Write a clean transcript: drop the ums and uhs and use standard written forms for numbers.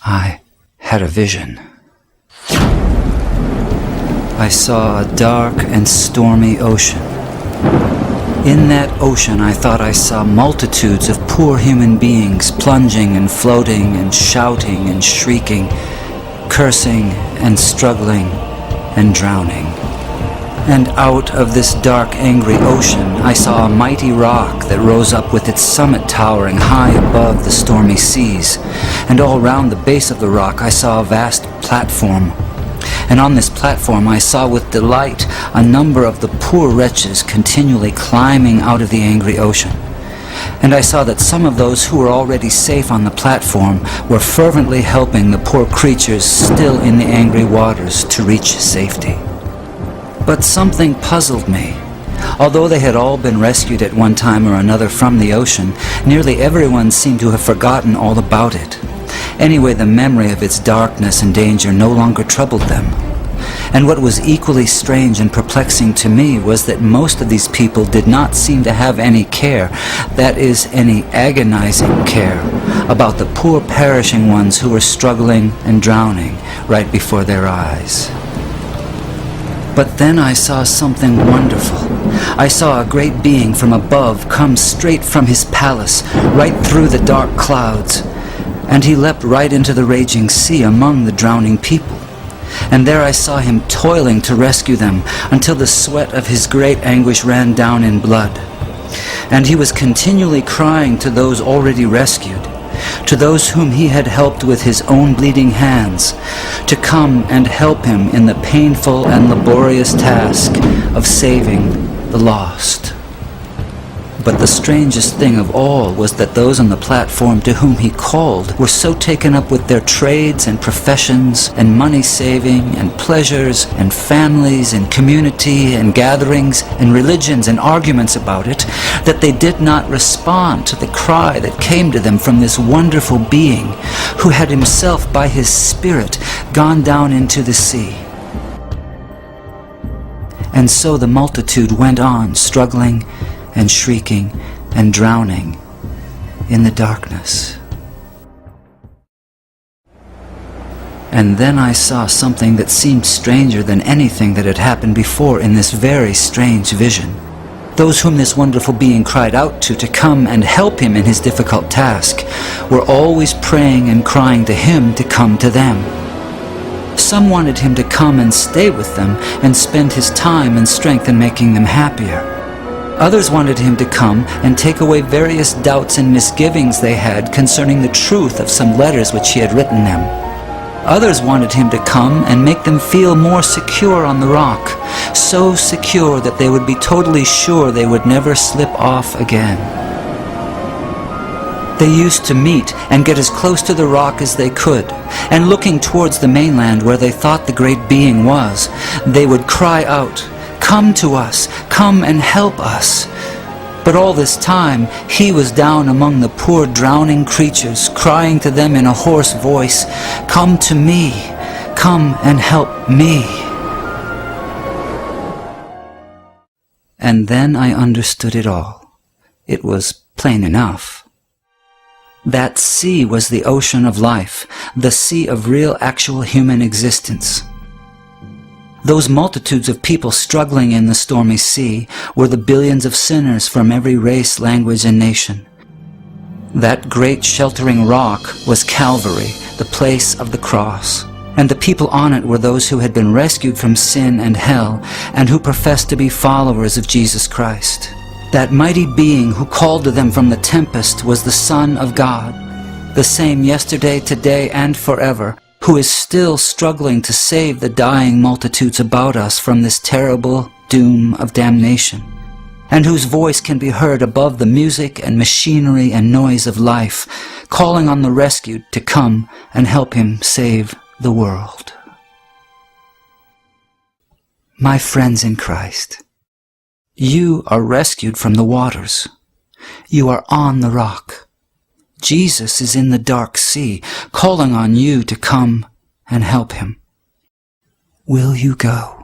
I had a vision. I saw a dark and stormy ocean. In that ocean, I thought I saw multitudes of poor human beings plunging and floating and shouting and shrieking, cursing and struggling and drowning. And out of this dark, angry ocean, I saw a mighty rock that rose up with its summit towering high above the stormy seas. And all round the base of the rock, I saw a vast platform. And on this platform I saw with delight a number of the poor wretches continually climbing out of the angry ocean. And I saw that some of those who were already safe on the platform were fervently helping the poor creatures still in the angry waters to reach safety. But something puzzled me. Although they had all been rescued at one time or another from the ocean, nearly everyone seemed to have forgotten all about it. Anyway, the memory of its darkness and danger no longer troubled them. And what was equally strange and perplexing to me was that most of these people did not seem to have any care, that is, any agonizing care, about the poor perishing ones who were struggling and drowning right before their eyes. But then I saw something wonderful. I saw a great being from above come straight from his palace, right through the dark clouds. And he leapt right into the raging sea among the drowning people. And there I saw him toiling to rescue them, until the sweat of his great anguish ran down in blood. And he was continually crying to those already rescued, to those whom he had helped with his own bleeding hands, to come and help him in the painful and laborious task of saving the lost. But the strangest thing of all was that those on the platform to whom he called were so taken up with their trades and professions and money-saving and pleasures and families and community and gatherings and religions and arguments about it that they did not respond to the cry that came to them from this wonderful being who had himself by his Spirit gone down into the sea. And so the multitude went on struggling and shrieking and drowning in the darkness. And then I saw something that seemed stranger than anything that had happened before in this very strange vision. Those whom this wonderful being cried out to come and help him in his difficult task were always praying and crying to him to come to them. Some wanted him to come and stay with them and spend his time and strength in making them happier. Others wanted him to come and take away various doubts and misgivings they had concerning the truth of some letters which he had written them. Others wanted him to come and make them feel more secure on the rock, so secure that they would be totally sure they would never slip off again. They used to meet and get as close to the rock as they could, and looking towards the mainland where they thought the great being was, they would cry out, "Come to us, come and help us." But all this time, he was down among the poor drowning creatures, crying to them in a hoarse voice, "Come to me, come and help me." And then I understood it all. It was plain enough. That sea was the ocean of life, the sea of real, actual human existence. Those multitudes of people struggling in the stormy sea were the billions of sinners from every race, language, and nation. That great sheltering rock was Calvary, the place of the cross, and the people on it were those who had been rescued from sin and hell and who professed to be followers of Jesus Christ. That mighty being who called to them from the tempest was the Son of God, the same yesterday, today, and forever, who is still struggling to save the dying multitudes about us from this terrible doom of damnation, and whose voice can be heard above the music and machinery and noise of life, calling on the rescued to come and help him save the world. My friends in Christ, you are rescued from the waters. You are on the rock. Jesus is in the dark sea, calling on you to come and help him. Will you go?